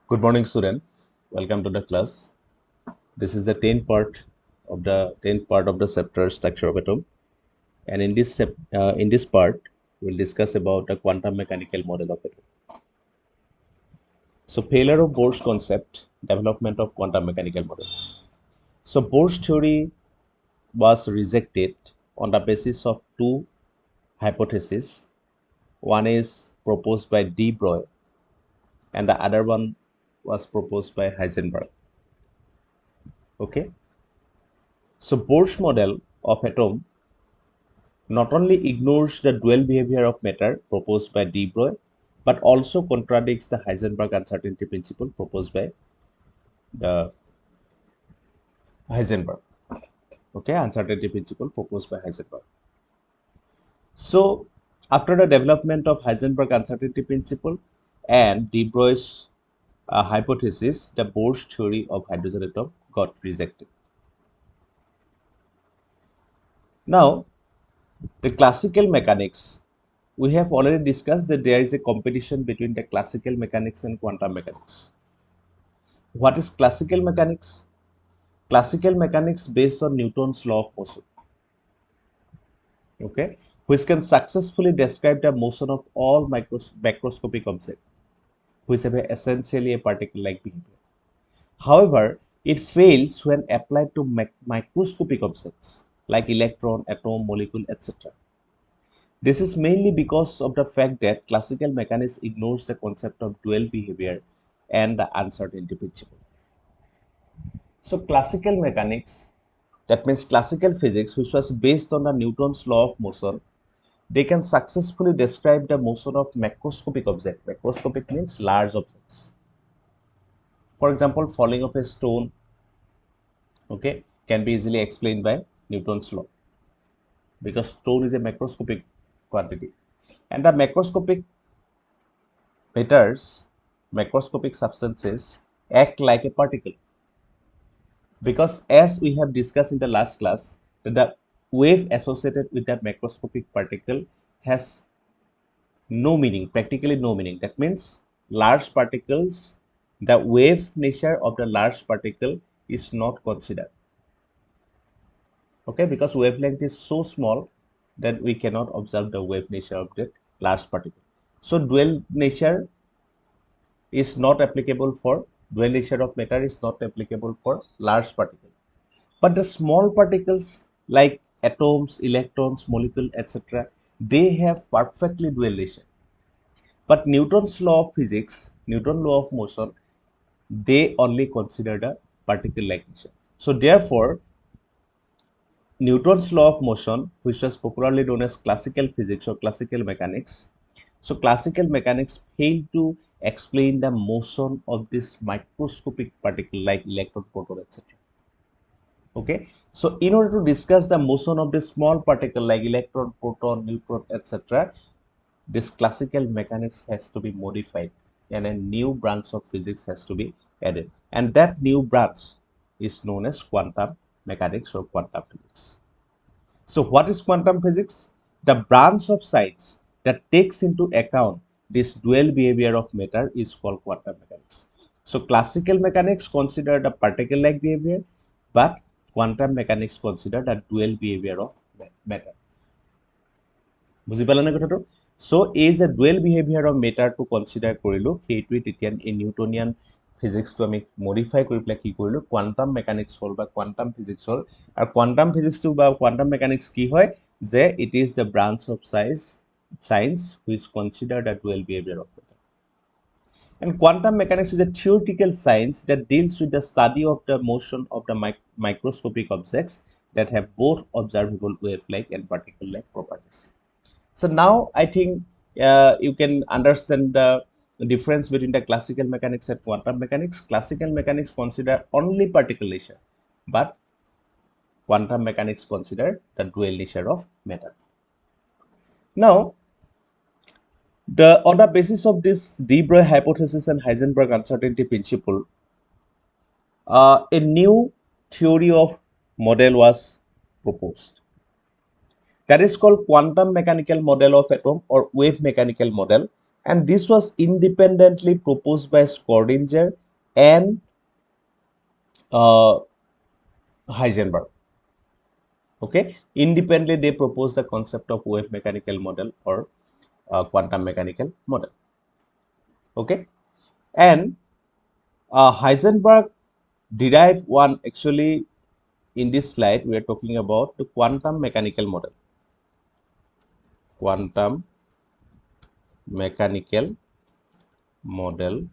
Good morning, student. Welcome to the class. This is the 10th part of the chapter structure of atom. And in this part, we'll discuss about the quantum mechanical model of atom. So, failure of Bohr's concept, development of quantum mechanical model. So, Bohr's theory was rejected on the basis of two hypotheses. One is proposed by de Broglie, and the other one was proposed by Heisenberg. Okay. So Bohr's model of atom not only ignores the dual behavior of matter proposed by de Broglie, but also contradicts the Heisenberg uncertainty principle proposed by the Heisenberg. Okay, uncertainty principle proposed by Heisenberg. So after the development of Heisenberg uncertainty principle and de Broglie's hypothesis, the Bohr's theory of hydrogen atom got rejected. Now, the classical mechanics, we have already discussed that there is a competition between the classical mechanics and quantum mechanics. What is classical mechanics? Classical mechanics based on Newton's law of motion, okay, which can successfully describe the motion of all macroscopic objects, which have essentially a particle-like behavior. However, it fails when applied to microscopic objects like electron, atom, molecule, etc. This is mainly because of the fact that classical mechanics ignores the concept of dual behavior and the uncertainty principle. So classical mechanics, that means classical physics, which was based on the Newton's law of motion, they can successfully describe the motion of macroscopic objects. Macroscopic means large objects. For example, falling of a stone, okay, can be easily explained by Newton's law because stone is a macroscopic quantity. And the macroscopic matters, macroscopic substances act like a particle, because as we have discussed in the last class, the wave associated with that macroscopic particle has no meaning, practically no meaning. That means large particles, the wave nature of the large particle is not considered, okay, because wavelength is so small that we cannot observe the wave nature of the large particle. So dual nature is not applicable for dual nature of matter is not applicable for large particles. But the small particles like atoms, electrons, molecules, etc., they have perfectly dual nature. But Newton's law of physics, Newton's law of motion, they only consider the particle-like nature. So therefore, Newton's law of motion, which was popularly known as classical physics or classical mechanics, so classical mechanics failed to explain the motion of this microscopic particle like electron, proton, etc. Okay, so in order to discuss the motion of this small particle like electron, proton, neutron, etc., this classical mechanics has to be modified and a new branch of physics has to be added, and that new branch is known as quantum mechanics or quantum physics. So what is quantum physics? The branch of science that takes into account this dual behavior of matter is called quantum mechanics. So classical mechanics consider the particle-like behavior, but quantum mechanics consider the dual behavior of matter. বুজি পালা না কথাটো? So এই যে dual behavior of matter to consider কৰিলো, সেইটোৱে তেতিয়া এই নিউটনিয়ান ফিজিক্সটো আমি মডিফাই কৰি পেলাই কি কৰিলো, কোৱান্টাম মেকানিক্স হ'ল বা কোৱান্টাম ফিজিক্স হ'ল। আৰু কোৱান্টাম ফিজিক্সটো বা কোৱান্টাম মেকানিক্স কি হয় যে it is the branch of science which consider the dual behavior of matter. And quantum mechanics is a theoretical science that deals with the study of the motion of the microscopic objects that have both observable wave-like and particle-like properties. So now I think you can understand the difference between the classical mechanics and quantum mechanics. Classical mechanics consider only particle nature, but quantum mechanics consider the dual nature of matter. Now, on the basis of this de Broglie hypothesis and Heisenberg uncertainty principle, a new theory of model was proposed. That is called quantum mechanical model of atom or wave mechanical model, and this was independently proposed by Schrödinger and Heisenberg. Okay, independently they proposed the concept of wave mechanical model or quantum mechanical model. Okay, and Heisenberg derived one. Actually, in this slide we are talking about the quantum mechanical model. Quantum mechanical model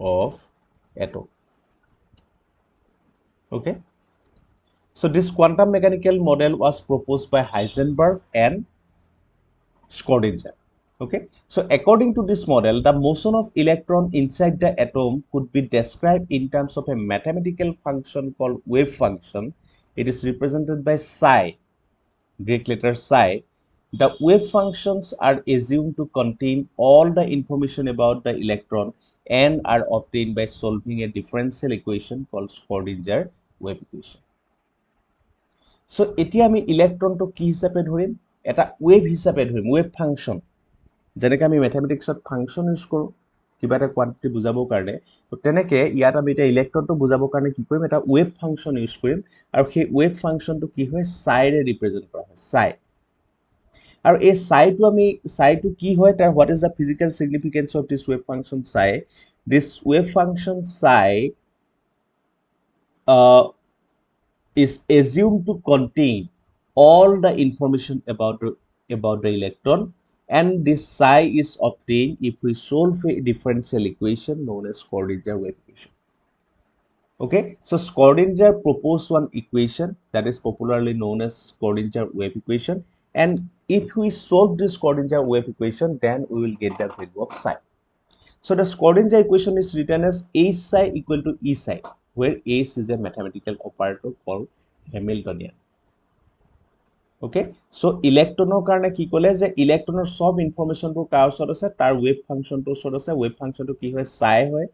of atom. Okay, so this quantum mechanical model was proposed by Heisenberg and Schrödinger. Okay, so according to this model, the motion of electron inside the atom could be described in terms of a mathematical function called wave function. It is represented by psi, Greek letter psi. The wave functions are assumed to contain all the information about the electron and are obtained by solving a differential equation called Schrödinger wave equation. So এতিয়া আমি ইলেক্ট্ৰনটো কি হিচাপে ধৰিম, এটা wave হিচাপে ধৰিম, wave function, যেনেকৈ আমি মেথমেটিক্সত ফাংচন ইউজ কৰোঁ কিবা এটা কোৱান্টিটি বুজাবৰ কাৰণে, তো তেনেকৈ ইয়াত আমি এতিয়া ইলেক্ট্ৰনটো বুজাবৰ কাৰণে কি কৰিম, এটা ৱেভ ফাংচন ইউজ কৰিম, আৰু সেই ৱেভ ফাংচনটো কি হয়, চাইৰে ৰিপ্ৰেজেণ্ট কৰা হয়, চাই। আৰু এই চাইটো কি হয়, তাৰ what is the physical significance of this wave function psi, this wave function psi is assumed to contain all the information about the electron, and this psi is obtained if we solve a differential equation known as Schrödinger wave equation. Okay, so Schrödinger proposed one equation that is popularly known as Schrödinger wave equation, and if we solve this Schrödinger wave equation, then we will get the value of psi. So the Schrödinger equation is written as H psi equal to E psi, where H is a mathematical operator called Hamiltonian. Okay, so electron karone ki kole je electronor sob information to car osot ase, tar wave function to osot ase, wave function to ki hoy psi hoy,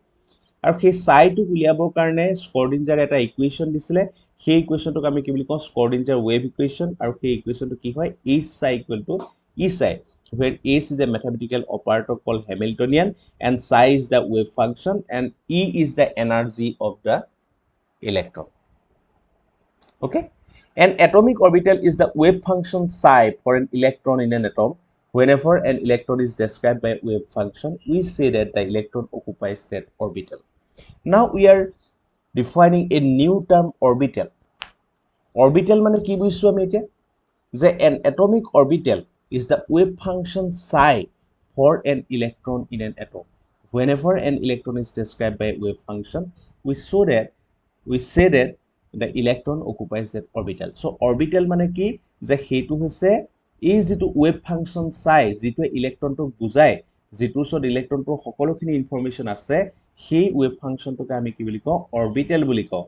aru সেই psi to uliabor karone Schrödinger eta equation disile, সেই equation to ami ki boli kau Schrödinger wave equation, aru সেই equation to ki hoy H psi equal to E psi, where H is a mathematical operator called Hamiltonian and psi is the wave function and E is the energy of the electron. Okay, an atomic orbital is the wave function psi for an electron in an atom. Whenever an electron is described by wave function, we say that the electron occupies that orbital. Now we are defining a new term, orbital. Orbital mane ki bujisu ami etia, যে an atomic orbital is the wave function psi for an electron in an atom. Whenever an electron is described by wave function, we say that the electron occupies that orbital. So orbital mane ki je hetu hoise এই যেটো wave function psi যেটো ইলেক্ট্ৰনটো বুজায়, যেটো সত ইলেক্ট্ৰনটো সকলোখিনি information আছে, সেই wave functionটোকে আমি কি বুলি কওঁ, orbital বুলি কওঁ।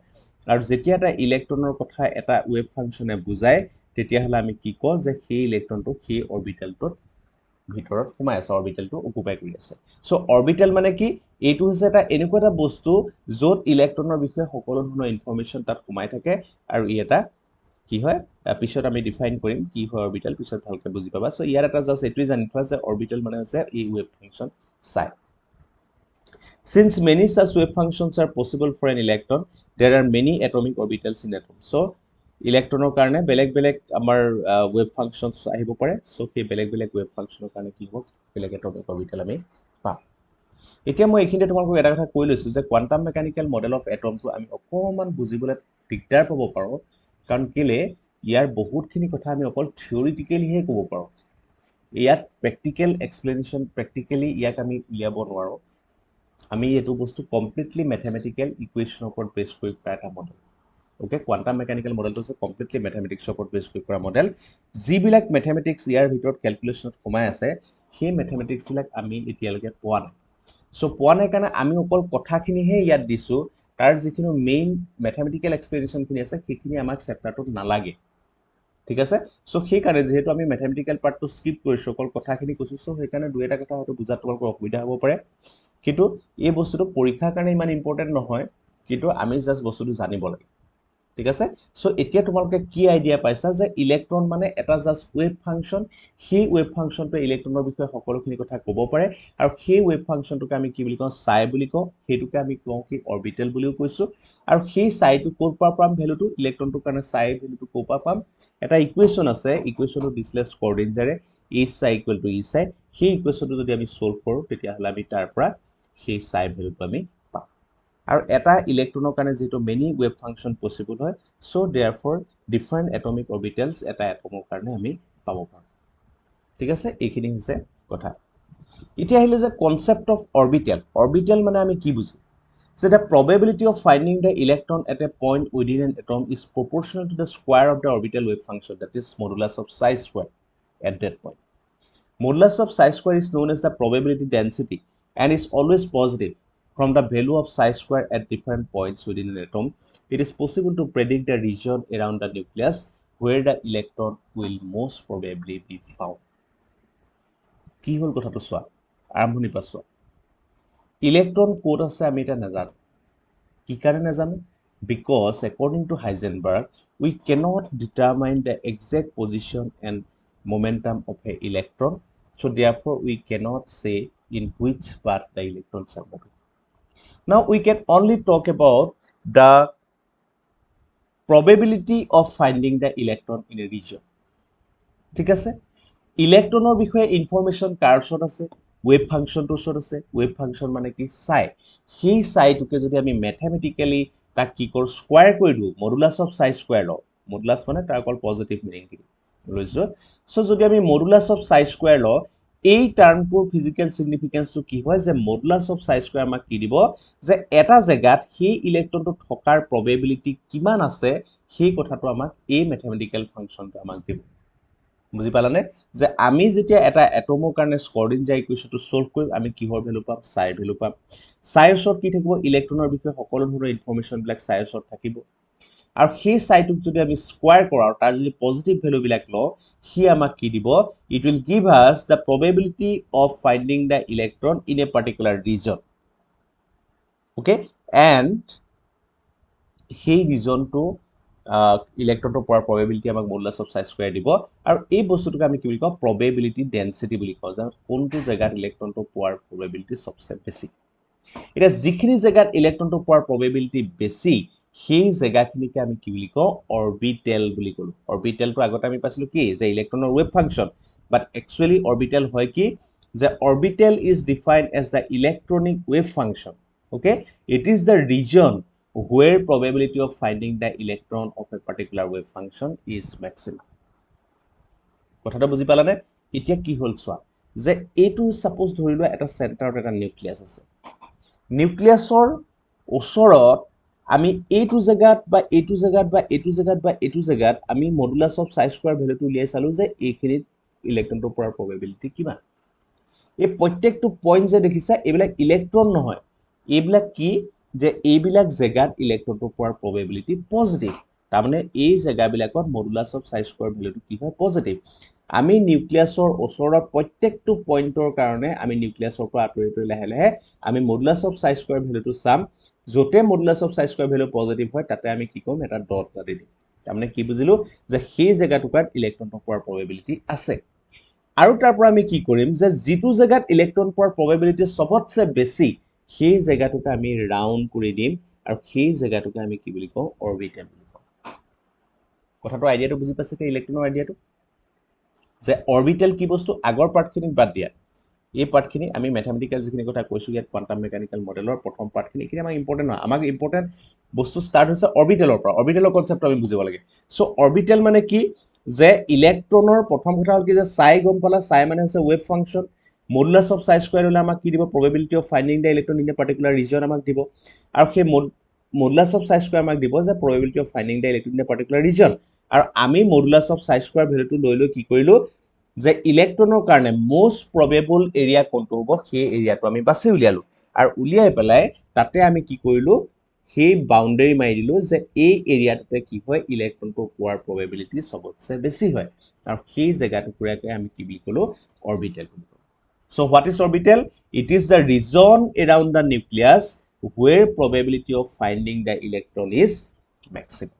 আৰু যেতিয়া এটা ইলেক্ট্ৰনৰ কথা এটা wave functionে বুজায়, তেতিয়া হলে আমি কি কওঁ যে সেই ইলেক্ট্ৰনটো সেই অৰবিটেলটোত ভিতৰত সোমাই আছে, অৰবিটেলটো অকুপাই কৰি আছে। সো অৰবিটেল মানে কি, এইটো হৈছে এটা এনেকুৱা এটা বস্তু য'ত ইলেক্ট্ৰনৰ বিষয়ে সকলো ধৰণৰ ইনফৰমেশন তাত সোমাই থাকে, আৰু ই এটা কি হয়, পিছত আমি ডিফাইন কৰিম কি হয় অৰবিটেল, পিছত ভালকে বুজি পাবা। সো ইয়াৰ এটা জাস্ট এটোই জানি থোৱা যে অৰবিটেল মানে হৈছে এই wave function psi. Since many such wave functions are possible for an electron, there are many atomic orbitals in atom. So ইলেক্ট্ৰনৰ কাৰণে বেলেগ বেলেগ আমাৰ ওয়েভ ফাংশনস আহিব পাৰে। সো সেই বেলেগ বেলেগ ওয়েভ ফাংশনৰ কাৰণে কি হ'ব, বেলেগ এটমিক অৰবিটেল আমি পাম। এতিয়া মই এইখিনিতে তোমালোকক এটা কথা কৈ লৈছো যে কোৱান্টাম মেকানিকেল মডেল অফ এটমটো আমি অকমান বুজিবলৈ দিগদাৰ পাব পাৰো, কাৰণ কেলে ইয়াৰ বহুতখিনি কথা আমি অকল থিওৰিটিক্যালিহে ক'ব পাৰো, ইয়াত প্ৰেক্টিক্যাল এক্সপ্লেনেশ্যন প্ৰেক্টিক্যালি ইয়াক আমি উলিয়াব নোৱাৰো। আমি এইটো বস্তু কমপ্লিটলি মেথমেটিক্যাল ইকুৱেশ্যনৰ ওপৰত বেছ কৰি কৰা এটা মডেল। ওকে, কোৱান্টাম মেকানিকেল মডেলটো হৈছে কমপ্লিটলি মেথমেটিক্সৰ ওপৰত বেছ কৰি কৰা মডেল। যিবিলাক মেথমেটিক্স ইয়াৰ ভিতৰত কেলকুলেশ্যনত সোমাই আছে, সেই মেথমেটিক্সবিলাক আমি এতিয়ালৈকে পোৱা নাই। সো পোৱা নাই কাৰণে আমি অকল কথাখিনিহে ইয়াত দিছো, তাৰ যিখিনি মেইন মেথমেটিক্যাল এক্সপ্লেনেশ্যনখিনি আছে সেইখিনি আমাক চেপ্টাৰটোত নালাগে। ঠিক আছে, সো সেইকাৰণে যেহেতু আমি মেথমেটিক্যাল পাৰ্টটো স্কিপ কৰিছো, অকল কথাখিনি কৈছো, সো সেইকাৰণে দুই এটা কথা হয়তো বুজাত তোমালোকৰ অসুবিধা হ'ব পাৰে, কিন্তু এই বস্তুটো পৰীক্ষাৰ কাৰণে ইমান ইম্পৰ্টেণ্ট নহয়, কিন্তু আমি জাস্ট বস্তুটো জানিব লাগে। ঠিক আছে সো এতিয়া তোমালোকে কি আইডিয়া পাইছা যে ইলেক্ট্ৰন মানে এটা জাস্ট ৱেভ ফাংচন সেই ৱেভ ফাংচনটো ইলেক্ট্ৰনৰ বিষয়ে সকলোখিনি কথা ক'ব পাৰে আৰু সেই ৱেভ ফাংচনটোকে আমি কি বুলি কওঁ সাই বুলি কওঁ সেইটোকে আমি কওঁ কি অৰবিটেল বুলিও কৈছো আৰু সেই সাইটো ক'ৰ পৰা পাম ভ্যালুটো ইলেক্ট্ৰনটোৰ কাৰণে সাই ভ্যালুটো ক'ৰ পৰা পাম এটা ইকুৱেশ্যন আছে ইকুৱেশ্যনটো দিছিলে স্কৰ্ডিঞ্জাৰে h psi equal to e psi সেই ইকুৱেশ্যনটো যদি আমি সলভ কৰোঁ তেতিয়াহ'লে আমি তাৰ পৰা সেই সাই ভ্যালুটো আমি পাম আৰু এটা ইলেক্ট্ৰনৰ কাৰণে যেটো মেনি ৱেভ ফাংচন পসিবল হয় so therefore different atomic orbitals এটা এটমৰ কাৰণে আমি পাব পাৰোঁ ঠিক আছে এইখিনি হৈছে কথা এতিয়া আহিলে যে কনসেপ্ট অফ অৰবিটেল মানে আমি কি বুজি So the probability of finding the electron at a point within an atom is proportional to the square of the orbital wave function, that is modulus of psi square at that point. Modulus of psi square is known as the probability density and is always positive. From the value of psi square at different points within an atom, it is possible to predict the region around the nucleus where the electron will most probably be found. কি হল কথাটো চোৱা আৰম্ভণি পৰা চোৱা electron ক'ত আছে আমি এটা নাজানো কি কাৰণে নাজানো because according to Heisenberg we cannot determine the exact position and momentum of an electron so therefore we cannot say in which path the electrons are moving. Now we can only talk about the probability of finding the electron in a region. ঠিক আছে ইলেক্ট্ৰনৰ বিষয়ে information কাৰ ওচৰত আছে wave ফাংচনটোৰ ওচৰত আছে wave function মানে কি সাই সেই সাইটোকে যদি আমি ম্যাথমেটিক্যালি তাক কি কৰো স্কয়াৰ কৰি দিও মডুলাস অফ সাই স্কয়াৰ ল মডুলাস মানে তাৰ অকল পজিটিভ মিনিং দিও লৈছো সো যদি আমি মডুলাস অফ সাই স্কয়াৰ ল এই টাৰ্মটোৰ ফিজিক্যাল সিগনিফিকেন্সটো কি হয় যে মডুলাস অফ সাই স্কয়াৰ আমাক কি দিব যে এটা জায়গাত সেই ইলেক্ট্ৰনটো থকাৰ প্ৰবেবিলিটি কিমান আছে সেই কথাটো আমাক এই ম্যাথমেটিক্যাল ফাংচনটো আমাক দিব বুজি পালানে যে আমি যেতিয়া এটা এটমৰ কাৰণে স্কৰ্ডিঞ্জাৰ ইকুৱেশ্যনটো সলভ কৰিম আমি কিহৰ ভ্যালু পাম সাই ভ্যালু পাম সাইৰ ওচৰত কি থাকিব ইলেক্ট্ৰনৰ বিষয়ে সকলো ধৰণৰ ইনফৰমেশন বিলাক সাইৰ ওচৰত থাকিব আৰু সেই সাইটোক যদি আমি স্কয়াৰ কৰো আৰু তাৰ যদি পজিটিভ ভ্যালু বিলাক ল হি আমাক কি দিব it will give us the probability of finding the electron in a particular region okay and সেই ৰিজনটো ইলেক্ট্ৰনটো পোৱাৰ probability আমাক মডুলাস অফ সাই স্কয়াৰ দিব আৰু এই বস্তুটোক আমি কি বুলি কওঁ probability density বুলি কওঁ যে কোনটো জায়গাত ইলেক্ট্ৰনটো পোৱাৰ probability সবচে বেছি এটা যিখিনি জায়গাত ইলেক্ট্ৰনটো পোৱাৰ probability বেছি সেই জায়গাখিনিকে আমি কি বুলি কওঁ অৰবিটেল বুলি কলো অৰবিটেলটো আগতে আমি পাইছিলো কি যে ইলেক্ট্ৰনৰ wave function but actually orbital হয় কি যে orbital is defined as the electronic wave function okay it is the region where probability of finding the electron of a particular wave function is maximum কথাটা বুজি পালানে এতিয়া কি হল সোয়া যে এটো suppose ধৰিলো এটা সেন্টাৰত এটা নিউক্লিয়াস আছে নিউক্লিয়াছৰ ওচৰত আমি এইটো জায়গাত বা এইটো জায়গাত বা এইটো জায়গাত বা এইটো জায়গাত আমি মডুলাস অফ সাই স্কয়াৰ ভ্যালুটো উলিয়াই চালো যে এইখিনিত ইলেক্ট্ৰনটো পোৱাৰ probability কিমান এই প্ৰত্যেকটো পইণ্ট যে দেখিছা এইবিলাক ইলেক্ট্ৰন নহয় এইবিলাক কি যে এইবিলাক জায়গাত ইলেক্ট্ৰনটো পোৱাৰ probability পজিটিভ তাৰ মানে এই জায়গাবিলাকত মডুলাস অফ সাই স্কয়াৰ ভ্যালুটো কি হয় পজিটিভ আমি নিউক্লিয়াছৰ ওচৰৰ প্ৰত্যেকটো পইণ্টৰ কাৰণে আমি নিউক্লিয়াছৰ পৰা আঁতৰি লাহে লাহে আমি মডুলাস অফ সাই স্কয়াৰ ভ্যালুটো চাম যতে modulus of psi square value positive হয় তাতে আমি কি কম এটা ডট কাটি দিম তাৰ মানে কি বুজিলো যে সেই জায়গাটোকাত ইলেক্ট্ৰনটো পোৱাৰ probability আছে আৰু তাৰ পৰা আমি কি কৰিম যে যেটো জায়গাত ইলেক্ট্ৰন পোৱাৰ probability সবতছে বেছি সেই জায়গাটোকে আমি ৰাউন্ড কৰি দিম আৰু সেই জায়গাটোকে আমি কি বুলি কওঁ অৰবিটেল বুলি কওঁ কথাটো আইডিয়াটো বুজি পাইছে তে ইলেক্ট্ৰনৰ আইডিয়াটো যে অৰবিটেল কি বস্তু আগৰ পাৰ্টখিনি বাদ দিয়া এই পাৰ্টখিনি আমি ম্যাথমেটিক্যাল যিখিনি কথা কৈছো ইয়াত কোৱান্টাম মেকানিক্যাল মডেলৰ প্ৰথম পাৰ্টখিনি কি আমাক ইম্পৰ্টেন্ট নহয় আমাক ইম্পৰ্টেন্ট বস্তু স্টাৰ্ট হৈছে অৰবিটেলৰ পৰা অৰবিটেলৰ কনসেপ্ট আমি বুজিব লাগে সো অৰবিটেল মানে কি যে ইলেক্ট্ৰনৰ প্ৰথম কথা হল কি যে সাই গম পালা সাই মানে হৈছে wave function modulus of psi square হলে আমাক কি দিব probability of finding the electron in a particular region আমাক দিব আৰু সেই মডুলাস অফ সাই স্কয়াৰ আমাক দিব যে probability of finding the electron in a particular region আৰু আমি মডুলাস অফ সাই স্কয়াৰ ভ্যালুটো লৈ কি কৰিলো যে ইলেক্ট্ৰনৰ কাৰণে মোস্ট প্ৰবেবল এৰিয়া কোনটো হ'ব সেই এৰিয়াটো আমি বাছি উলিয়ালো আৰু উলিয়াই পেলাই তাতে আমি কি কৰিলো সেই বাউন্ডাৰী মাৰি দিলো যে এই এৰিয়াটোতে কি হয় ইলেক্ট্ৰনটো পোৱাৰ probability সবতছে বেছি হয় আৰু সেই জায়গাটোকে আমি কি বুলি কলো অৰবিটেল বুলি কলো so what is orbital it is the region around the nucleus where probability of finding the electron is maximum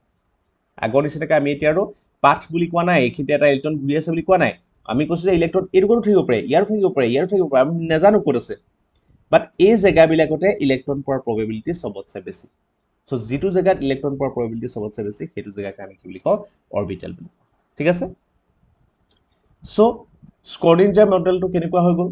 আগৰ নিচিনাকৈ আমি এতিয়া আৰু পাথ বুলি কোৱা নাই, এইখিনিতে এটা ইলেক্ট্ৰন ঘূৰি আছে বুলি কোৱা নাই, আমি কৈছোঁ যে ইলেক্ট্ৰন এইটোকো থাকিব পাৰে, ইয়াৰো থাকিব পাৰে, ইয়াৰো থাকিব পাৰে, আমি নাজানো ক'ত আছে, বাট এই জেগাবিলাকতে ইলেক্ট্ৰন পোৱাৰ প্ৰবেবিলিটি চবতছে বেছি। সো যিটো জেগাত ইলেক্ট্ৰন পোৱাৰ প্ৰবেবিলিটি চবতছে বেছি সেইটো জেগাকে আমি কি বুলি কওঁ, অৰবিটেল বুলি কওঁ। ঠিক আছে। সো স্ক্ৰডিঞ্জাৰ মডেলটো কেনেকুৱা হৈ গ'ল,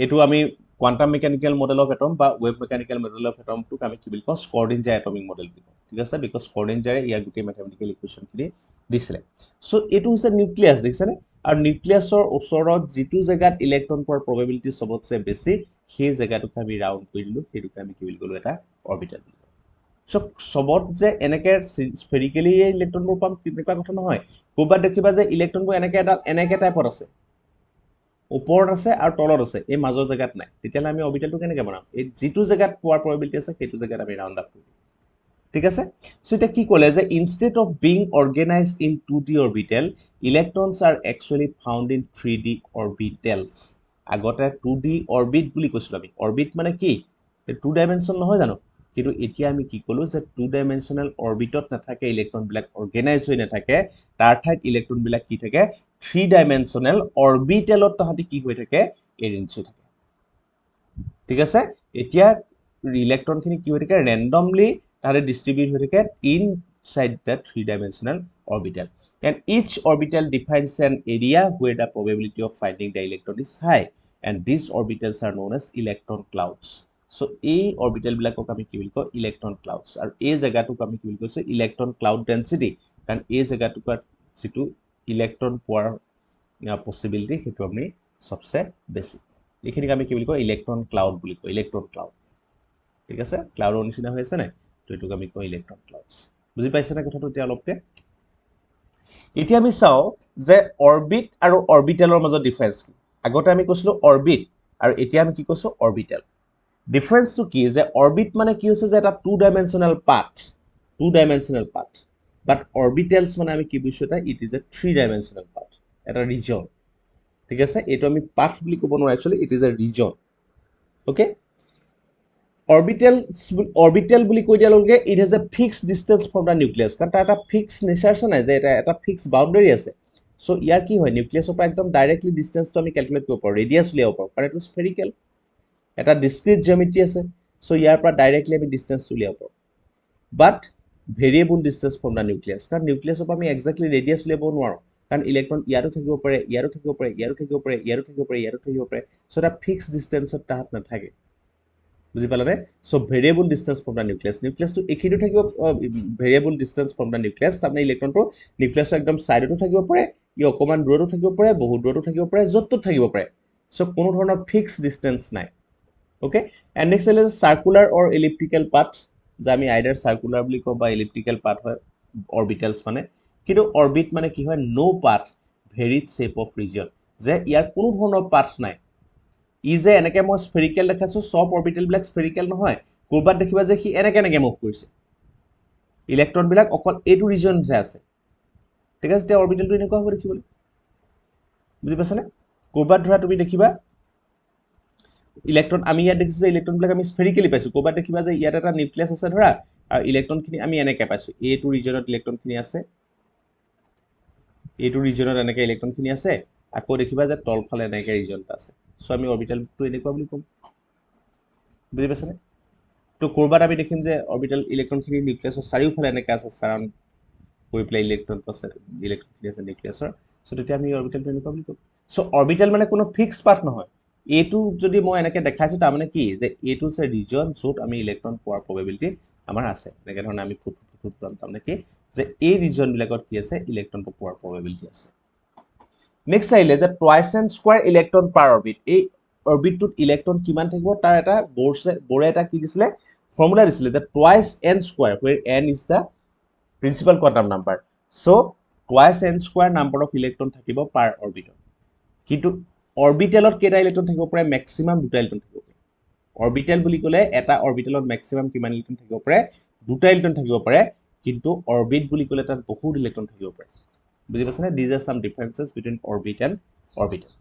এইটো আমি quantum mechanical model of atom বা ৱেভ মেকানিকেল মডেল অফ এটমটোক আমি কি বুলি কওঁ, স্ক্ৰডিঞ্জাৰ এটমিক মডেল বুলি কওঁ। ঠিক আছে, বিকজ স্ক্ৰডিঞ্জাৰে ইয়াৰ গোটেই মেথমেটিকেল ইকুৱেশ্যনখিনি দিছিলে। সো এইটো হৈছে নিউক্লিয়াছ, দেখিছেনে, আৰু নিউক্লিয়াছৰ ওচৰত যিটো জেগাত ইলেক্ট্ৰন পোৱাৰ প্ৰবেবিলিটি চবতছে বেছি সেই জেগাটোক আমি ৰাউণ্ড কৰি দিলোঁ, সেইটোকে আমি কি বুলি ক'লোঁ, এটা অৰবিটেল বুলি কওঁ। সো চবত যে এনেকৈ স্ফেৰিকেলি ইলেক্ট্ৰনবোৰ পাম তেনেকুৱা কথা নহয়, ক'ৰবাত দেখিবা যে ইলেক্ট্ৰনবোৰ এনেকৈ টাইপত আছে, ওপৰত আছে আৰু তলত আছে, এই মাজৰ জেগাত নাই, তেতিয়াহ'লে আমি অৰবিটেলটো কেনেকৈ বনাম, এই যিটো জেগাত পোৱাৰ প্ৰবেবিলিটি আছে সেইটো জেগাত আমি ৰাউণ্ড আপ কৰিম। ঠিক আছে। সো এতিয়া কি ক'লে যে instead of being organize in 2D orbital, electrons are actually found in 3D orbitals. আগতে 2D অৰবিট বুলি কৈছিলোঁ আমি, অৰবিট মানে কি, 2 ডাইমেনশ্যন নহয় জানো, কিন্তু এতিয়া আমি কি ক'লোঁ যে 2 ডাইমেনশ্যনেল অৰবিটত নাথাকে, ইলেক্ট্ৰনবিলাক অৰ্গেনাইজ হৈ নাথাকে, তাৰ ঠাইত ইলেক্ট্ৰনবিলাক কি থাকে, 3 ডাইমেনশ্যনেল অৰবিটেলত তাহাঁতি কি হৈ থাকে, এৰেঞ্জ হৈ থাকে। ঠিক আছে। এতিয়া ইলেক্ট্ৰনখিনি কি হৈ থাকে, ৰেণ্ডমলি তাহাঁতে ডিষ্ট্ৰিবিউট হৈ থাকে inside the 3 dimensional orbital, and each orbital defines an area where the probability of finding the electron is high, and these orbitals are known as electron clouds. So এই অৰবিটেলবিলাকক আমি কি বুলি কওঁ, ইলেক্ট্ৰন ক্লাউডছ, আৰু এই জেগাটোক আমি কি বুলি কৈছোঁ, ইলেক্ট্ৰন ক্লাউড ডেঞ্চিটি, কাৰণ এই জেগাটোৰ যিটো ইলেক্ট্ৰন পোৱাৰ পচিবিলিটি সেইটো আমি চবচে বেছি, এইখিনিক আমি কি বুলি কওঁ, ইলেক্ট্ৰন ক্লাউড বুলি কওঁ, ইলেক্ট্ৰন ক্লাউড। ঠিক আছে, ক্লাউডৰ নিচিনা হৈ আছে নাই, তো এইটোক আমি কওঁ ইলেক্ট্ৰন ক্লাউডছ। বুজি পাইছেনে কথাটো এতিয়া অলপকে? এতিয়া আমি চাওঁ যে অৰবিট আৰু অৰবিটেলৰ মাজত ডিফাৰেঞ্চ কি। আগতে আমি কৈছিলোঁ অৰবিট, আৰু এতিয়া আমি কি কৈছোঁ, অৰবিটেল। ডিফাৰেঞ্চটো কি, যে অৰবিট মানে কি হৈছে যে এটা 2 ডাইমেনশ্যনেল পাথ, 2 ডাইমেনশ্যনেল পাথ, বাট অৰবিটেলছ মানে আমি কি বুজিছোঁ, এটা it is a 3 dimensional path, এটা ৰিজন। ঠিক আছে, এইটো আমি পাথ বুলি ক'ব নোৱাৰোঁ, actually it is a reason. Okay, orbital বুলি কৈ দিয়াৰ লগে it has a fix distance from the nucleus, কাৰণ তাৰ এটা ফিক্স নেচাৰ আছে নাই, যে এটা ফিক্স বাউণ্ডেৰী আছে। চ' ইয়াৰ কি হয়, নিউক্লিয়াছৰ পৰা একদম ডাইৰেক্টলি ডিষ্টেঞ্চটো আমি কেলকুলেট কৰিব পাৰোঁ, ৰেডিয়াছ উলিয়াব পাৰোঁ, কাৰণ এইটো স্ফেৰিকেল, এটা ডিস্ক্ৰিট জিঅ'মেট্ৰি আছে। চ' ইয়াৰ পৰা ডাইৰেক্টলি আমি ডিষ্টেঞ্চটো উলিয়াব পাৰোঁ, but variable distance from the nucleus, কাৰণ নিউক্লিয়াছৰ পৰা আমি এক্সাক্টলি ৰেডিয়াছ উলিয়াব নোৱাৰোঁ, কাৰণ ইলেক্ট্ৰন ইয়াতো থাকিব পাৰে, ইয়াৰো থাকিব পাৰে, ইয়াৰো থাকিব পাৰে, ইয়াৰো থাকিব পাৰে, ইয়াৰো থাকিব পাৰে। চ' এটা ফিক্স ডিষ্টেঞ্চত তাহাঁত নাথাকে। বুজি পালানে? So' variable distance from the nucleus, নিউক্লিয়াছটো এইখিনিও থাকিব, variable distance from the nucleus, তাৰমানে ইলেক্ট্ৰনটো নিউক্লিয়াছৰ একদম ছাইডতো থাকিব পাৰে, ই অকণমান দূৰতো থাকিব পাৰে, বহুত দূৰতো থাকিব পাৰে, য'ত ত'ত থাকিব পাৰে। চ' কোনো ধৰণৰ ফিক্স ডিষ্টেঞ্চ নাই। অ'কে, এণ্ড নেক্সট আহিলে চাৰ্কুলাৰ অৰ ইলিপ্টিকেল পাথ, যে আমি আইডাৰ চাৰ্কুলাৰ বুলি কওঁ বা ইলিপ্টিকেল পাথ হয় অৰবিটেলছ মানে, কিন্তু অৰবিট মানে কি হয়, ন' পাথ ভেৰিড শ্বেপ অফ ৰিজন, যে ইয়াৰ কোনো ধৰণৰ পাথ নাই। ই যে এনেকৈ মই স্ফেৰিকেল দেখাইছোঁ, চব অৰবিটেলবিলাক স্ফেৰিকেল নহয়, ক'ৰবাত দেখিবা যে সি এনেকৈ মুভ কৰিছে, ইলেক্ট্ৰনবিলাক অকল এইটো ৰিজনহে আছে। ঠিক আছে, তেতিয়া অৰবিটেলটো এনেকুৱা হ'ব দেখিবলৈ। বুজি পাইছানে? ক'ৰবাত ধৰা তুমি দেখিবা ইলেক্ট্ৰন, আমি ইয়াত দেখিছোঁ যে ইলেক্ট্ৰনবিলাক আমি স্ফেৰিকেলি পাইছোঁ, ক'ৰবাত দেখিবা যে ইয়াত এটা নিউক্লিয়াছ আছে ধৰা, আৰু ইলেক্ট্ৰনখিনি আমি এনেকৈ পাইছোঁ, এইটো ৰিজনত ইলেক্ট্ৰনখিনি আছে, এইটো ৰিজনত এনেকৈ ইলেক্ট্ৰনখিনি আছে, আকৌ দেখিবা যে তলফালে এনেকৈ ৰিজন এটা আছে। চ' আমি অৰবিটেলটো এনেকুৱা বুলি ক'ম। বুজি পাইছেনে? তো ক'ৰবাত আমি দেখিম যে অৰবিটেল ইলেক্ট্ৰনখিনি নিউক্লিয়াছৰ চাৰিওফালে এনেকৈ আছে, চাৰাউণ্ড কৰি পেলাই ইলেক্ট্ৰনখিনি আছে নিউক্লিয়াছৰ। চ' তেতিয়া আমি অৰবিটেলটো এনেকুৱা বুলি ক'ম। চ' অৰবিটেল মানে কোনো ফিক্স পাথ নহয়। এইটো যদি মই এনেকৈ দেখাইছোঁ, তাৰমানে কি, যে এইটো হৈছে ৰিজন য'ত আমি ইলেক্ট্ৰন পোৱাৰ প্ৰবেবিলিটি আমাৰ আছে। এনেকৈ ধৰণে আমি ফুট পাম, তাৰমানে কি, যে এই ৰিজনবিলাকত কি আছে, ইলেক্ট্ৰনটো পোৱাৰ প্ৰবেবিলিটি আছে। নেক্সট আহিলে যে টুৱাইচ এন স্কোৱাৰ ইলেক্ট্ৰন পাৰ অৰবিট, এই অৰবিটটোত ইলেক্ট্ৰন কিমান থাকিব, তাৰ এটা বৰে এটা কি দিছিলে, ফৰ্মুলা দিছিলে, যে twice n square, where n is the principal quantum number. So' twice n square number of electron থাকিব পাৰ অৰবিটত। কিন্তু অৰবিটেলত কেইটা ইলেক্ট্ৰন থাকিব পাৰে, মেক্সিমাম 2টা ইলেক্ট্ৰন থাকিব পাৰে। অৰবিটেল বুলি ক'লে এটা অৰবিটেলত মেক্সিমাম কিমান ইলেক্ট্ৰন থাকিব পাৰে, 2টা ইলেক্ট্ৰন থাকিব পাৰে, কিন্তু অৰবিট বুলি ক'লে তাত বহুত ইলেক্ট্ৰন থাকিব পাৰে। বুজি পাইছেনে? These are sum differences between orbit and orbital.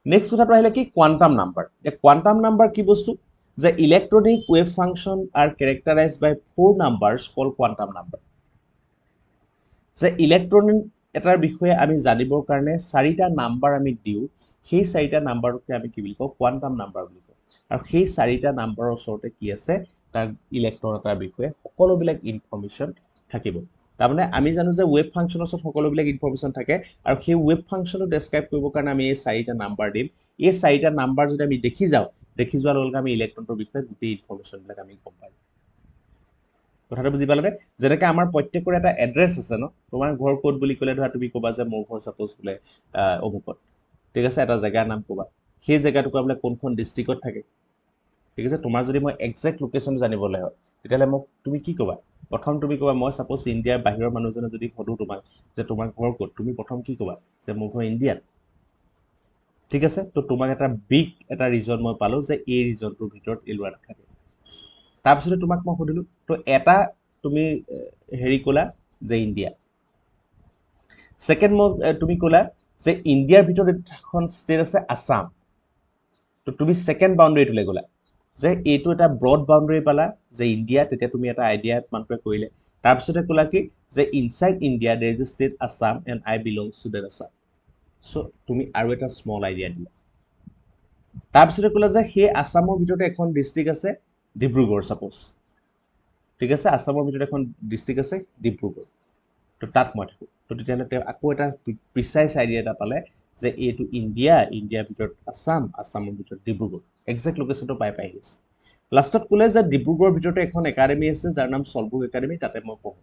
Next কথাটো আহিলে কি, কোৱান্টাম নাম্বাৰ। এতিয়া কোৱান্টাম নাম্বাৰ কি বস্তু, যে ইলেক্ট্ৰনিক ৱেভ ফাংচন আৰ কেৰেক্টাৰাইজড বাই 4 নাম্বাৰছ কল কোৱান্টাম নাম্বাৰ। যে ইলেক্ট্ৰন এটাৰ বিষয়ে আমি জানিবৰ কাৰণে 4টা নাম্বাৰ আমি দিওঁ সেই 4টা নাম্বাৰকে আমি কি বুলি কওঁ কোৱান্টাম নাম্বাৰ বুলি কওঁ আৰু সেই 4টা নাম্বাৰৰ ওচৰতে কি আছে তাৰ ইলেক্ট্ৰন এটাৰ বিষয়ে সকলোবিলাক ইনফৰমেশ্যন থাকিব তাৰমানে আমি জানো যে ৱেভ ফাংচনৰ ওচৰত সকলোবিলাক ইনফৰমেশ্যন থাকে আৰু সেই ৱেভ ফাংচনটো ডেছক্ৰাইব কৰিবৰ কাৰণে আমি এই 4টা নাম্বাৰ দিম এই 4টা নাম্বাৰ যদি আমি দেখি যোৱাৰ লগে আমি ইলেক্ট্ৰনটোৰ বিষয়ে গোটেই ইনফৰমেশ্যনবিলাক আমি গম পাম কথাটো বুজি পালানে যেনেকৈ আমাৰ প্ৰত্যেকৰে এটা এড্ৰেছ আছে ন তোমাৰ ঘৰ ক'ত বুলি ক'লে ধৰা তুমি ক'বা যে মোৰ ঘৰ সাপোজ বোলে অমুকত ঠিক আছে এটা জেগাৰ নাম ক'বা সেই জেগাটুকুৰা বোলে কোনখন ডিষ্ট্ৰিক্টত থাকে ঠিক আছে তোমাৰ যদি মই এক্সাক্ট লোকেশ্যন জানিবলৈ হয় তেতিয়াহ'লে মোক তুমি কি ক'বা প্ৰথম তুমি ক'বা মই সাপোজ ইণ্ডিয়াৰ বাহিৰৰ মানুহজনে যদি সোধোঁ তোমাক যে তোমাৰ ঘৰ ক'ত তুমি প্ৰথম কি ক'বা যে মোৰ ঘৰ ইণ্ডিয়াত ঠিক আছে তো তোমাক এটা বিগ এটা ৰিজন মই পালোঁ যে এই ৰিজনটোৰ ভিতৰত এই ল'ৰা থাকে তাৰপিছতে তোমাক মই সুধিলোঁ তো এটা তুমি হেৰি ক'লা যে ইণ্ডিয়া ছেকেণ্ড মোক তুমি ক'লা যে ইণ্ডিয়াৰ ভিতৰত এখন ষ্টেট আছে আছাম তো তুমি ছেকেণ্ড বাউণ্ডেৰীটোলৈ গ'লা যে এইটো এটা ব্ৰড বাউণ্ডেৰী পালা যে ইণ্ডিয়া তেতিয়া তুমি এটা আইডিয়া মানুহে কৰিলে তাৰপিছতে ক'লা কি যে inside India there is a state Assam and I belongs to that Assam so' তুমি আৰু এটা স্মল আইডিয়া দিলা তাৰপিছতে ক'লা যে সেই আছামৰ ভিতৰতে এখন ডিষ্ট্ৰিক্ট আছে ডিব্ৰুগড় সাপোজ ঠিক আছে আছামৰ ভিতৰত এখন ডিষ্ট্ৰিক্ট আছে ডিব্ৰুগড় তো তাত মই থাকোঁ তো তেতিয়াহ'লে তেওঁ আকৌ এটা প্ৰিচাইজ আইডিয়া এটা পালে যে এইটো ইণ্ডিয়াৰ ভিতৰত আছামৰ ভিতৰত ডিব্ৰুগড় এক্সাক্ট লোকেশ্যনটো পাই আহিছে লাষ্টত ক'লে যে ডিব্ৰুগড়ৰ ভিতৰতে এখন একাডেমি আছে যাৰ নাম চলবুক একাডেমি তাতে মই পঢ়োঁ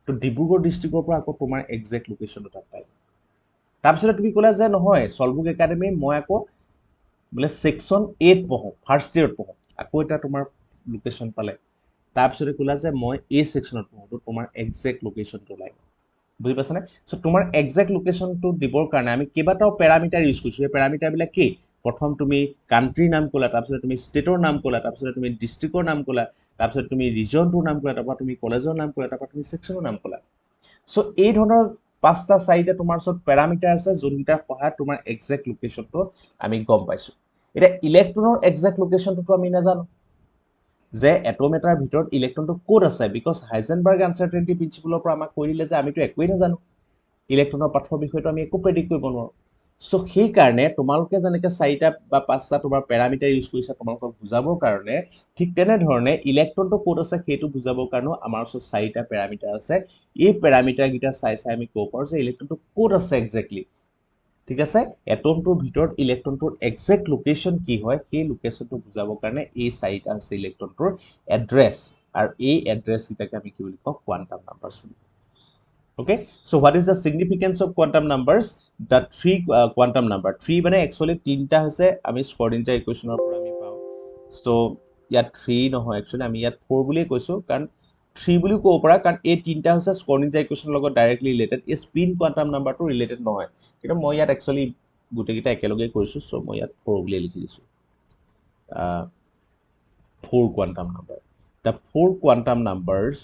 তো ডিব্ৰুগড় ডিষ্ট্ৰিক্টৰ পৰা আকৌ তোমাৰ এক্সাক্ট লোকেশ্যনটো তাত পাই তাৰপিছতে তুমি ক'লা যে নহয় চলবুক একাডেমি মই আকৌ বোলে ছেকশ্যন 8 পঢ়োঁ ফাৰ্ষ্ট ইয়েৰত পঢ়োঁ আকৌ এটা তোমাৰ লোকেশ্যন পালে তাৰপিছতে ক'লা যে মই এই ছেকশ্যনত পঢ়োঁ তো তোমাৰ এক্সাক্ট লোকেশ্যনটো লাগে বুজি পাইছানে চ' তোমাৰ এক্সাক্ট লোকেশ্যনটো দিবৰ কাৰণে আমি কেইবাটাও পেৰামিটাৰ ইউজ কৰিছোঁ সেই পেৰামিটাৰবিলাক কি প্ৰথম তুমি কাণ্ট্ৰিৰ নাম ক'লা তাৰপিছত তুমি ষ্টেটৰ নাম ক'লা তাৰপিছত তুমি ডিষ্ট্ৰিক্টৰ নাম ক'লা তাৰপিছত তুমি ৰিজনটোৰ নাম ক'লা তাৰপৰা তুমি কলেজৰ নাম ক'লা তাৰপৰা তুমি ছেকশ্যনৰ নাম ক'লা চ' এই ধৰণৰ 5টা 4টা তোমাৰ ওচৰত পেৰামিটাৰ আছে যোনকেইটাৰ সহায়ত তোমাৰ এক্সাক্ট লোকেশ্যনটো আমি গম পাইছোঁ এতিয়া ইলেক্ট্ৰনৰ এক্সাক্ট লোকেশ্যনটোতো আমি নাজানো যে এটম এটাৰ ভিতৰত ইলেক্ট্ৰনটো ক'ত আছে বিকজ হাইজেনবাৰ্গ আনচাৰ্টেনিটি প্ৰিন্সিপলৰ পৰা আমাক কৈ দিলে যে আমিতো একোৱেই নাজানো ইলেক্ট্ৰনৰ পাঠৰ বিষয়টো আমি একো প্ৰেডিক্ট কৰিব নোৱাৰোঁ চ' সেইকাৰণে তোমালোকে যেনেকৈ 4টা বা 5টা তোমাৰ পেৰামিটাৰ ইউজ কৰিছা তোমালোকক বুজাবৰ কাৰণে ঠিক তেনেধৰণে ইলেক্ট্ৰনটো ক'ত আছে সেইটো বুজাবৰ কাৰণেও আমাৰ ওচৰত 4টা পেৰামিটাৰ আছে এই পেৰামিটাৰকেইটা চাই আমি ক'ব পাৰোঁ যে ইলেক্ট্ৰনটো ক'ত আছে এক্সেক্টলি ঠিক আছে এটমটোৰ ভিতৰত ইলেক্ট্ৰনটোৰ এক্সাক্ট লোকেশ্যন কি হয় সেই লোকেশ্যনটো বুজাবৰ কাৰণে এই 4টা আছে ইলেক্ট্ৰনটোৰ এড্ৰেছ আৰু এই এড্ৰেছকেইটাকে আমি কি বুলি কওঁ কোৱান্টাম নাম্বাৰছ বুলি কওঁ okay so what is the significance of quantum numbers the three quantum number 3 মানে actually তিনটা হৈছে আমি স্কৰিঞ্জাৰ ইকুৱেশ্যনৰ পৰা আমি পাওঁ so ইয়াত 3 নহয় actually আমি ইয়াত 4 বুলিয়ে কৈছো কাৰণ 3 বুলিও ক'ব পাৰা কাৰণ এই তিনটা হৈছে স্কৰিঞ্জাৰ ইকুৱেশ্যনৰ লগত ডাইৰেক্টলি ৰিলেটেড এই স্পিন কোৱান্টাম নাম্বাৰটো ৰিলেটেড নহয় কিন্তু মই ইয়াত actually গোটেইকেইটা একেলগে কৰিছো so মই ইয়াত 4 বুলি লিখি দিছো 4 quantum number the 4 quantum numbers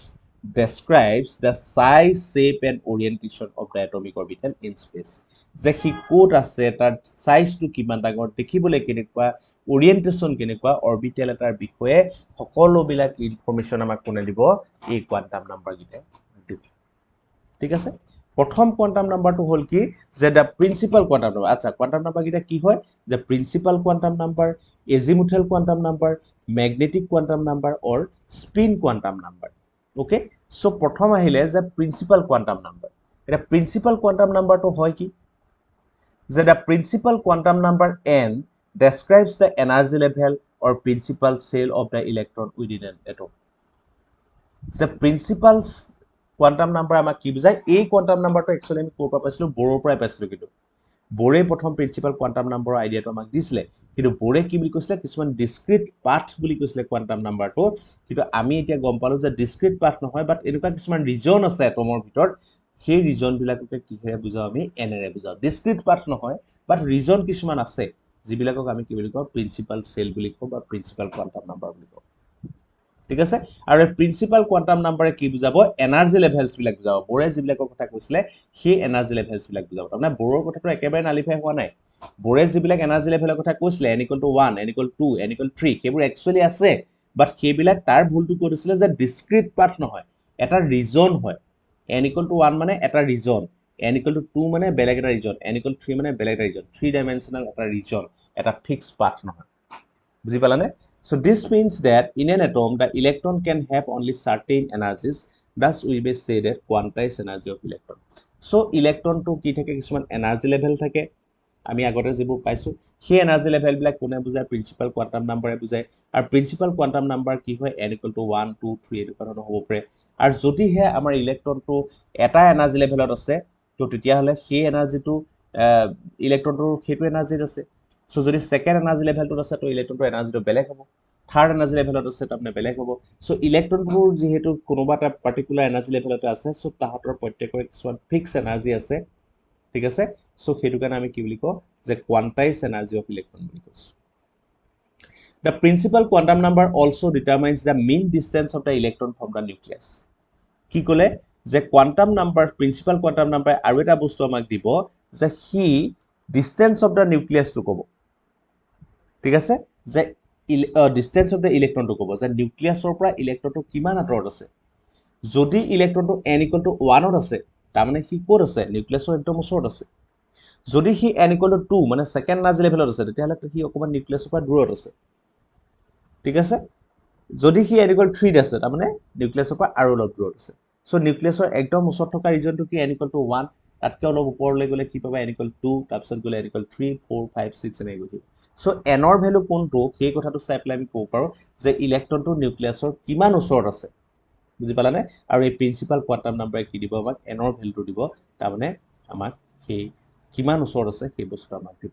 describes the size, shape and orientation of the atomic orbital in space. যে সি ক'ত আছে তাৰ সাইজটো কিমান ডাঙৰ দেখিবলৈ কেনেকুৱা ওৰিয়েণ্টেশ্যন কেনেকুৱা অৰবিটেল এটাৰ বিষয়ে সকলোবিলাক ইনফৰমেশ্যন আমাক কোনে দিব এই কোৱান্টাম নাম্বাৰকেইটাই দিব ঠিক আছে প্ৰথম কোৱান্টাম নাম্বাৰটো হ'ল কি যে দ্য প্ৰিন্সিপাল কোৱান্টাম নাম্বাৰ আচ্ছা কোৱান্টাম নাম্বাৰকেইটা কি হয় যে principal quantum number azimuthal quantum number magnetic quantum number or spin quantum number okay so প্ৰথম আহিলে যে প্ৰিন্সিপাল কোৱান্টাম নাম্বাৰ এটা প্ৰিন্সিপাল কোৱান্টাম নাম্বাৰটো হয় কি যে the principal quantum number n describes the energy level or principal cell of the electron within an atom the principal quantum number আমাক কি বুজায় এই কোৱান্টাম নাম্বাৰটো একচুয়ালি আমি ক'ৰ পৰা পাইছিলো বৰৰ পৰা পাইছিলো কিন্তু বৰে প্ৰথম প্ৰিন্সিপাল কোৱান্টাম নাম্বাৰৰ আইডিয়াটো আমাক দিছিলে কিন্তু বৰে কি বুলি কৈছিলে কিছুমান ডিসক্ৰিট পাথ বুলি কৈছিলে কোৱান্টাম নাম্বাৰটো কিন্তু আমি এতিয়া গম পালো যে ডিসক্ৰিট পাথ নহয় বাট এনেকুৱা কিছুমান ৰিজন আছে এটমৰ ভিতৰত সেই ৰিজন বিলাককে কিহেৰে বুজাও আমি এনেৰে বুজাও ডিসক্ৰিট পাথ নহয় বাট ৰিজন কিছুমান আছে যিবিলাকক আমি কি বুলি কওঁ প্ৰিন্সিপাল সেল বুলি কওঁ বা প্ৰিন্সিপাল কোৱান্টাম নাম্বাৰ বুলি কওঁ ঠিক আছে আৰু প্ৰিন্সিপাল কোৱান্টাম নাম্বাৰে কি বুজাব এনাৰ্জি লেভেলছ বিলাক বুজাব বৰে যিবিলাকৰ কথা কৈছিলে সেই এনাৰ্জি লেভেলছ বিলাক বুজাব তাৰমানে বৰৰ কথাটো একেবাৰে নালিফাই হোৱা নাই বৰে যিবিলাক এনাৰ্জি লেভেলৰ কথা কৈছিলে n = 1 n = 2 n = 3 সেইবোৰ একচুয়ালি আছে বাট সেইবিলাক তাৰ ভুলটো কৰিছিলে যে ডিসক্ৰিট পাথ নহয় এটা ৰিজন হয় n equal to 1 মানে এটা ৰিজন, n equal to 2 মানে বেলেগ এটা ৰিজন, n equal to 3 মানে বেলেগ এটা ৰিজন, 3 ডাইমেনশনাল এটা ৰিজন, এটা ফিক্সড পাথ নহয়। বুজি পালানে? So this means that in an atom the electron can have only certain energies, thus we may say that quantized energy of electron. So electron to কি থাকে, কিছুমান energy level থাকে, আমি আগতে যিবোৰ পাইছো সেই এনাৰ্জি লেভেল বিলাক কোনে বুজায়, প্ৰিন্সিপাল কোৱান্টাম নাম্বাৰে বুজায়। আৰু প্ৰিন্সিপাল কোৱান্টাম নাম্বাৰ কি হয়, n equal to 1 2 3 এনেকুৱা ধৰণৰ হ'ব পাৰে। আৰু যদিহে আমাৰ ইলেক্ট্ৰনটো এটা এনাৰ্জি লেভেলত আছে তো তেতিয়াহ'লে সেই এনাৰ্জিটো ইলেক্ট্ৰনটোৰ সেইটো এনাৰ্জিত আছে। সো যদি সেকেন্ড এনাৰ্জি লেভেলটোত আছে তো ইলেক্ট্ৰনটোৰ এনাৰ্জিটো বেলেগ হ'ব, থাৰ্ড এনাৰ্জি লেভেলত আছে তাৰমানে বেলেগ হ'ব। সো ইলেক্ট্ৰনবোৰ যিহেতু কোনোবা এটা পাৰ্টিকুলাৰ এনাৰ্জি লেভেলতে আছে, সো তাহাঁতৰ প্ৰত্যেকৰে কিছুমান ফিক্স এনাৰ্জি আছে, ঠিক আছে। সো সেইটো কাৰণে আমি কি বুলি কওঁ যে কোৱান্টাইজ এনাৰ্জি অফ ইলেক্ট্ৰন বুলি কৈছোঁ। The principal quantum number also determines the mean distance of the electron from the nucleus. কি ক'লে যে quantum number, principal quantum number আৰু এটা বস্তু আমাক দিব যে সি ডিষ্টেন্স অফ দ্য নিউক্লিয়াছটো ক'ব, ঠিক আছে, যে ডিষ্টেন্স অফ দ্য ইলেক্ট্ৰনটো ক'ব যে নিউক্লিয়াছৰ পৰা ইলেক্ট্ৰনটো কিমান আঁতৰত আছে। যদি ইলেক্ট্ৰনটো n equal to 1ত আছে তাৰমানে সি ক'ত আছে, নিউক্লিয়াছৰ একদম ওচৰত আছে। যদি সি n equal to 2 মানে সেকেন্ড এনাৰ্জি লেভেলত আছে তেতিয়াহ'লে সি অকণমান নিউক্লিয়াছৰ পৰা দূৰত আছে, ঠিক আছে। যদি সি n equal to 3 আছে তাৰমানে নিউক্লিয়াছৰ পৰা আৰু অলপ দূৰত আছে। সো নিউক্লিয়াছৰ একদম ওচৰত থকা ৰিজনটো কি, n equal to 1, তাতকৈ অলপ ওপৰলৈ গ'লে কি পাবা, n equal to 2, তাৰপিছত গ'লে n equal to 3 4 5 6 এনেকৈ গৈ থাকিব। সো এনৰ ভেলু কোনটো সেই কথাটো চাই পেলাই আমি ক'ব পাৰোঁ যে ইলেক্ট্ৰনটো নিউক্লিয়াছৰ কিমান ওচৰত আছে। বুজি পালানে? আৰু এই প্ৰিন্সিপাল কোৱান্টাম নাম্বাৰে কি দিব, আমাক এনৰ ভেলুটো দিব, তাৰমানে আমাক সেই কিমান ওচৰত আছে সেই বস্তুটো আমাক দিব।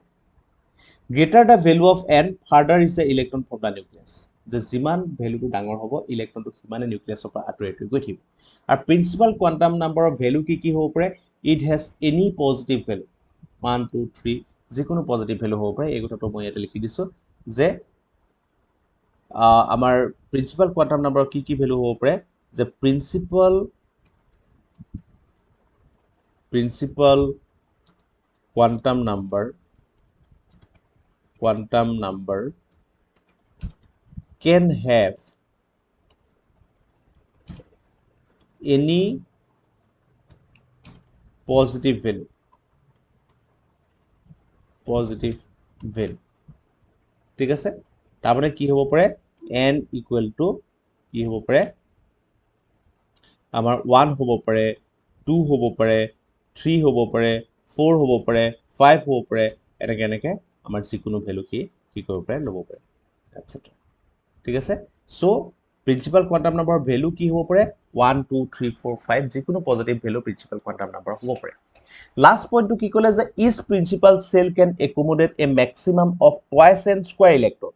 Greater the value of n further is the electron from the nucleus, যে যিমান ভেলুটো ডাঙৰ হ'ব ইলেক্ট্ৰনটো সিমানে নিউক্লিয়াছৰ পৰা আঁতৰি আঁতৰি গৈ থাকিব। আৰু প্ৰিন্সিপাল কোৱান্টাম নাম্বাৰৰ ভেলু কি কি হ'ব পাৰে, it has any positive value 1 2 3, যিকোনো পজিটিভ ভেলু হ'ব পাৰে। এই কথাটো মই ইয়াতে লিখি দিছোঁ যে আমাৰ প্ৰিন্সিপাল কোৱান্টাম নাম্বাৰৰ কি কি ভেলু হ'ব পাৰে, যে principal quantum number can have any positive value, ঠিক আছে। তাৰমানে কি হ'ব পাৰে, n equal to কি হ'ব পাৰে, আমাৰ 1 হ'ব পাৰে, 2 হ'ব পাৰে, 3 হ'ব পাৰে, 4 হ'ব পাৰে, 5 হ'ব পাৰে, এনেকৈ এনেকৈ আমাৰ যিকোনো ভেলু কি কৰিব পাৰে, ল'ব পাৰে, এটচেট্ৰা, ঠিক আছে। সো প্ৰিন্সিপাল কোৱান্টাম নাম্বাৰৰ ভেলু কি হ'ব পাৰে, 1 2 3 4 5, যিকোনো positive value principal quantum number হ'ব পাৰে। লাষ্ট পইণ্টটো কি ক'লে যে each principal shell can accommodate a maximum of twice n square electron.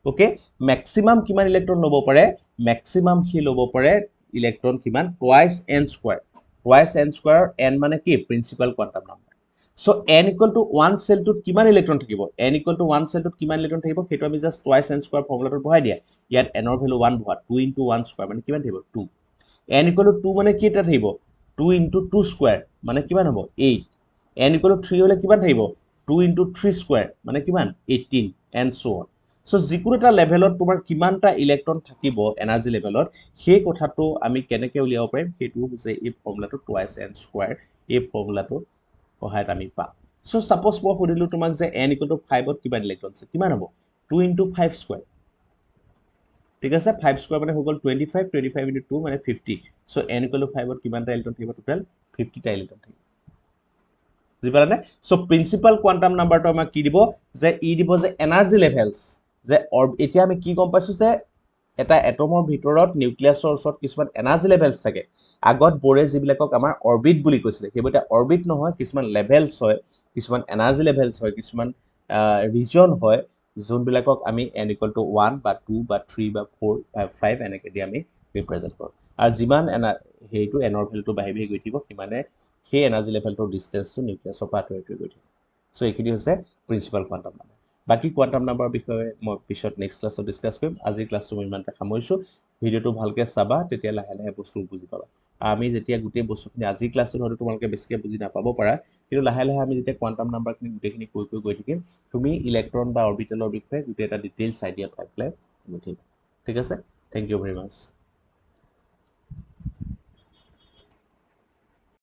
Okay, maximum কিমান ইলেক্ট্ৰন ল'ব পাৰে, মেক্সিমাম সি ল'ব পাৰে ইলেক্ট্ৰন কিমান, twice n square. Twice n square, n মানে কি, principal quantum number. So n equal to 1 চেলটোত কিমান ইলেক্ট্ৰন থাকিব, n equal to 1 চেলটোত কিমান ইলেক্ট্ৰন থাকিব সেইটো আমি জাষ্ট টুৱাইচ এন স্কোৱাৰ ফৰ্মুলাটোত বহাই দিয়া। ইয়াত n ৰ ভেলু 1 বহা, 2 into 1 স্কোৱাৰ মানে কিমান থাকিব, 2। n equal to 2 মানে কেইটা থাকিব, 2 into 2 স্কোৱাৰ মানে কিমান হ'ব, 8। n equal to 3 হ'লে কিমান থাকিব, 2 into 3 স্কোৱাৰ মানে কিমান, 18 and so on। সো যিকোনো এটা লেভেলত তোমাৰ কিমানটা ইলেক্ট্ৰন থাকিব এনাৰ্জি লেভেলত, সেই কথাটো আমি কেনেকৈ উলিয়াব পাৰিম, সেইটো হৈছে এই ফৰ্মুলাটো টুৱাইচ এন স্কোৱাৰ, এই ফৰ্মুলাটো সহায়ত আমি পাম। সো সাপোজ মই সুধিলোঁ তোমাক যে n equal to 5ত কিমান ইলেক্ট্ৰন আছে, কিমান হ'ব, 2 into 5 স্কোৱাৰ, ঠিক আছে। 5 স্কোৱাৰ মানে হৈ গ'ল 25, 25 into 2 মানে 50। সো n equal to 5ত কিমানটা ইলেক্ট্ৰন থাকিব, টোটেল 50টা ইলেক্ট্ৰন থাকিব। বুজি পালানে? সো প্ৰিন্সিপাল কোৱান্টাম নাম্বাৰটো আমাক কি দিব, যে ই দিব যে এনাৰ্জি লেভেলছ, যে এতিয়া আমি কি গম পাইছোঁ যে এটা এটমৰ ভিতৰত নিউক্লিয়াছৰ ওচৰত কিছুমান এনাৰ্জি লেভেলছ থাকে। আগত বৰে যিবিলাকক আমাৰ অৰ্বিট বুলি কৈছিলে, সেইবোৰ এতিয়া অৰ্বিট নহয়, কিছুমান লেভেলছ হয়, কিছুমান এনাৰ্জি লেভেলছ হয়, কিছুমান ৰিজন হয়, যোনবিলাকক আমি n equal to 1 বা 2 বা 3 বা 4 বা 5 এনেকৈ দি আমি ৰিপ্ৰেজেণ্ট কৰোঁ। আৰু যিমান হেৰিটো এনৰ ভেলুটো বাঢ়ি বাঢ়ি গৈ থাকিব, সিমানে সেই এনাৰ্জি লেভেলটোৰ ডিষ্টেঞ্চটো নিউক্লিয়াছৰ পৰা আঁতৰি আঁতৰি গৈ থাকিব। সো এইখিনি হৈছে প্ৰিন্সিপাল কোৱান্টাম নাম্বাৰ। বাকী কোৱান্টাম নাম্বাৰৰ বিষয়ে মই পিছত নেক্সট ক্লাছত ডিছকাছ কৰিম। আজিৰ ক্লাছটো মই ইমানতে সামৰিছোঁ। ভিডিঅ'টো ভালকৈ চাবা, তেতিয়া লাহে লাহে বস্তুবোৰ বুজি পাবা। আমি যেতিয়া গোটেই বস্তুখিনি আজিৰ ক্লাছটোত হয়তো তোমালোকে বেছিকৈ বুজি নাপাব পাৰা, কিন্তু লাহে লাহে আমি যেতিয়া কোৱান্টাম নাম্বাৰখিনি গোটেইখিনি কৈ গৈ থাকিম, তুমি ইলেক্ট্ৰন বা অৰ্বিটেলৰ বিষয়ে গোটেই এটা ডিটেইলছ আইডিয়া পাই পেলাই গৈ থাকিবা, ঠিক আছে। Thank you very much.